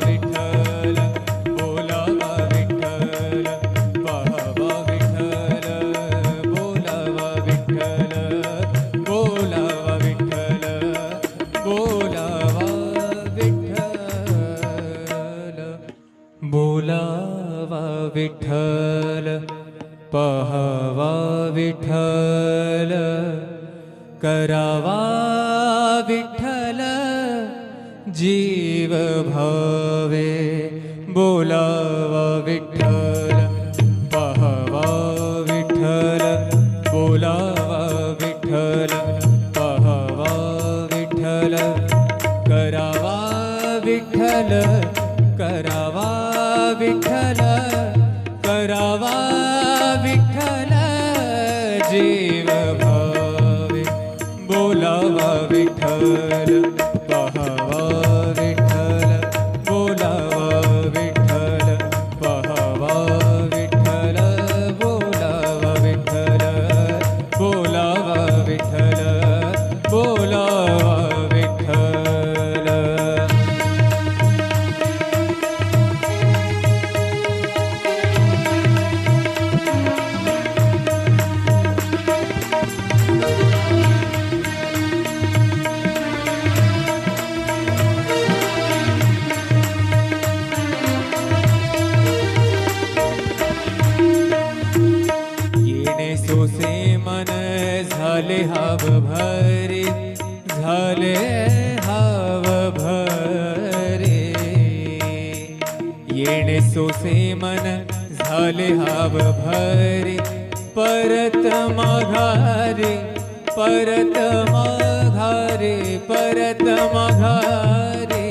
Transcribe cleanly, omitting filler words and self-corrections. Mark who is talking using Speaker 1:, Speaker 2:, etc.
Speaker 1: विठ्ठल बोलावा विठ्ठल पाहावा विठ्ठल बोलावा विठ्ठल बोलावा विठ्ठल बोलावा विठ्ठल बोलावा विठ्ठल पाहावा विठ्ठल करावा विठ्ठल जीव भावे बोलावा विठ्ठल पाहावा विठ्ठल बोलावा विठ्ठल पाहावा विठ्ठल करावा विठ्ठल करावा विठ्ठल करावा विठ्ठल जीव भावे बोलावा विठ्ठल पाहावा विठ्ठल बोलावा विठ्ठल पाहावा विठ्ठल बोलावा विठ्ठल बोलावा विठ्ठल बोलावा विठ्ठल सोसे मन झाले हाव भरे झाले हाव भरे येणे सोसे मन झाले हाव भरे परत माघारे परत माघारे परत माघारे